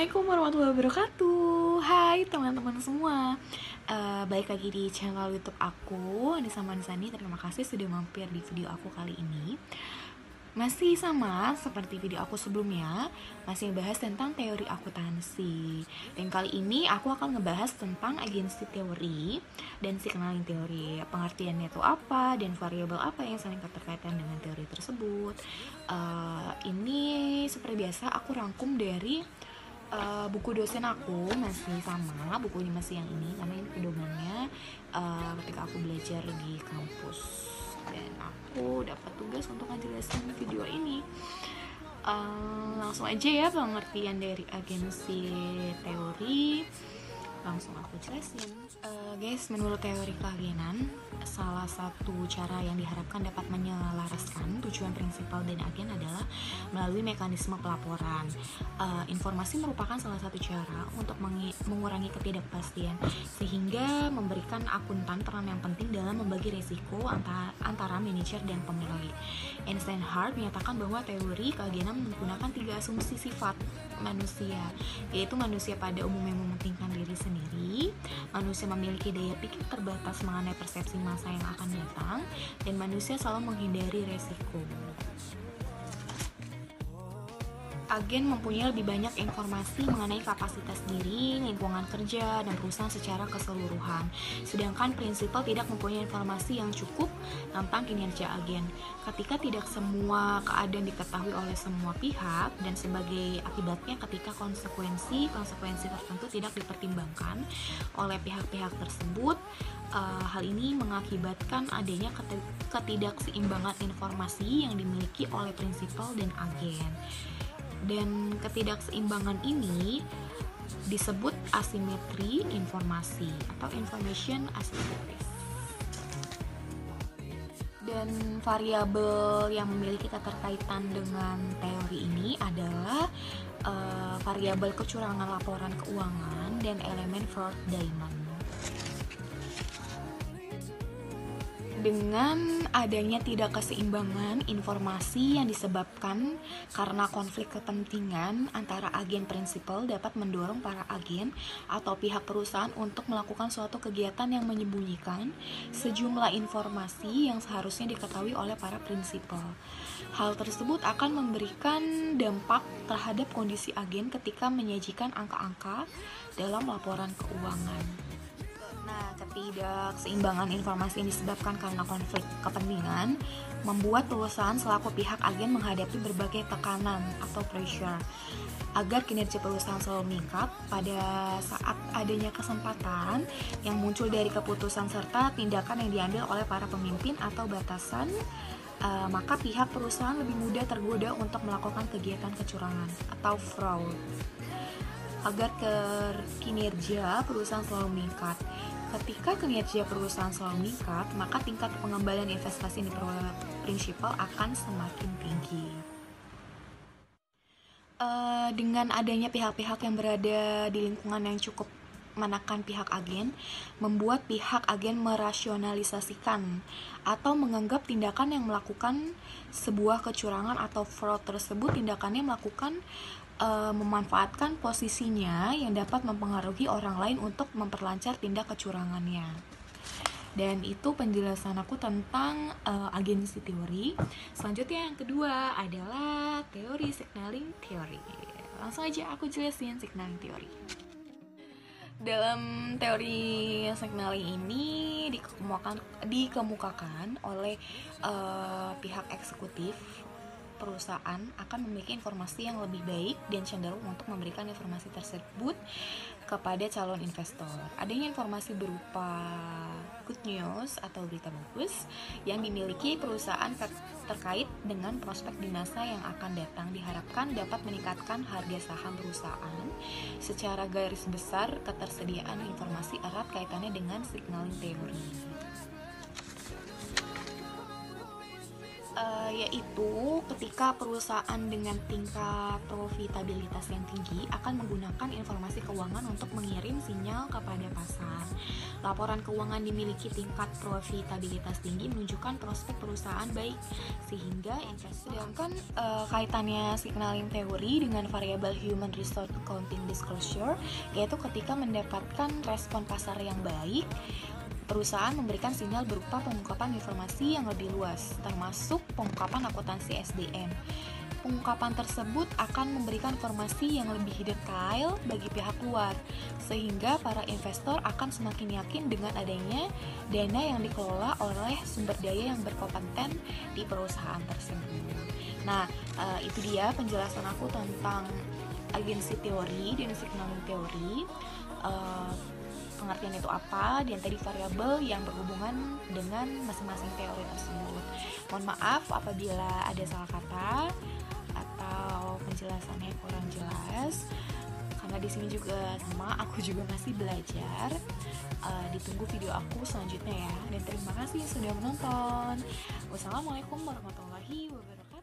Assalamualaikum warahmatullahi wabarakatuh. Hai teman-teman semua. Balik lagi di channel YouTube aku, Anissa Mansani. Terima kasih sudah mampir di video aku kali ini. Masih sama seperti video aku sebelumnya, masih ngebahas tentang teori akuntansi. Dan kali ini aku akan ngebahas tentang agensi teori dan signaling teori. Pengertiannya itu apa dan variabel apa yang saling keterkaitan dengan teori tersebut. Ini seperti biasa aku rangkum dari buku dosen aku, masih sama bukunya, masih yang ini karena ini pedomannya ketika aku belajar di kampus. Dan aku dapat tugas untuk ngejelasin video ini. Langsung aja ya pengertian dari agensi teori. Langsung aku jelasin. Guys, menurut teori keagenan, salah satu cara yang diharapkan dapat menyelaraskan tujuan prinsipal dan agen adalah melalui mekanisme pelaporan. Informasi merupakan salah satu cara untuk mengurangi ketidakpastian, sehingga memberikan akuntan peran yang penting dalam membagi risiko antara manajer dan pemilik. Einstein Hart menyatakan bahwa teori keagenan menggunakan 3 asumsi sifat manusia, yaitu manusia pada umumnya mementingkan diri sendiri, manusia memiliki daya pikir terbatas mengenai persepsi masa yang akan datang, dan manusia selalu menghindari resiko. Agen mempunyai lebih banyak informasi mengenai kapasitas diri, lingkungan kerja, dan perusahaan secara keseluruhan. Sedangkan prinsipal tidak mempunyai informasi yang cukup tentang kinerja agen. Ketika tidak semua keadaan diketahui oleh semua pihak, dan sebagai akibatnya ketika konsekuensi tertentu tidak dipertimbangkan oleh pihak-pihak tersebut, hal ini mengakibatkan adanya ketidakseimbangan informasi yang dimiliki oleh prinsipal dan agen. Dan ketidakseimbangan ini disebut asimetri informasi atau information asymmetry. Dan variabel yang memiliki keterkaitan dengan teori ini adalah variabel kecurangan laporan keuangan dan elemen fraud diamond. Dengan adanya tidak keseimbangan informasi yang disebabkan karena konflik kepentingan antara agen prinsipal dapat mendorong para agen atau pihak perusahaan untuk melakukan suatu kegiatan yang menyembunyikan sejumlah informasi yang seharusnya diketahui oleh para prinsipal. Hal tersebut akan memberikan dampak terhadap kondisi agen ketika menyajikan angka-angka dalam laporan keuangan. Nah, ketidakseimbangan informasi yang disebabkan karena konflik kepentingan membuat perusahaan selaku pihak agen menghadapi berbagai tekanan atau pressure agar kinerja perusahaan selalu meningkat pada saat adanya kesempatan yang muncul dari keputusan serta tindakan yang diambil oleh para pemimpin atau batasan, maka pihak perusahaan lebih mudah tergoda untuk melakukan kegiatan kecurangan atau fraud. Agar kinerja perusahaan selalu meningkat. Ketika kinerja perusahaan selalu meningkat, maka tingkat pengembalian investasi yang diperoleh prinsipal akan semakin tinggi. Dengan adanya pihak-pihak yang berada di lingkungan yang cukup menekan pihak agen, membuat pihak agen merasionalisasikan atau menganggap tindakan yang melakukan sebuah kecurangan atau fraud tersebut tindakannya memanfaatkan posisinya yang dapat mempengaruhi orang lain untuk memperlancar tindak kecurangannya. Dan itu penjelasan aku tentang agensi teori. Selanjutnya yang kedua adalah teori signaling teori. Langsung aja aku jelasin signaling teori. Dalam teori signaling ini dikemukakan oleh pihak eksekutif perusahaan akan memiliki informasi yang lebih baik dan cenderung untuk memberikan informasi tersebut kepada calon investor. Adanya informasi berupa good news atau berita bagus yang dimiliki perusahaan terkait dengan prospek di masa yang akan datang diharapkan dapat meningkatkan harga saham perusahaan. Secara garis besar, ketersediaan informasi erat kaitannya dengan signaling teori. yaitu ketika perusahaan dengan tingkat profitabilitas yang tinggi akan menggunakan informasi keuangan untuk mengirim sinyal kepada pasar. Laporan keuangan dimiliki tingkat profitabilitas tinggi menunjukkan prospek perusahaan baik, sehingga investor. Sedangkan kaitannya signaling theory dengan variable human resource accounting disclosure, yaitu ketika mendapatkan respon pasar yang baik, perusahaan memberikan sinyal berupa pengungkapan informasi yang lebih luas, termasuk pengungkapan akuntansi SDM. Pengungkapan tersebut akan memberikan informasi yang lebih detail bagi pihak luar, sehingga para investor akan semakin yakin dengan adanya dana yang dikelola oleh sumber daya yang berkompeten di perusahaan tersebut. Nah, itu dia penjelasan aku tentang agency teori dan signaling teori. Pengertian itu apa, dan tadi variabel yang berhubungan dengan masing-masing teori tersebut. Mohon maaf apabila ada salah kata atau penjelasannya kurang jelas, karena di sini juga sama, aku juga masih belajar. Ditunggu video aku selanjutnya ya, dan terima kasih sudah menonton. Wassalamualaikum warahmatullahi wabarakatuh.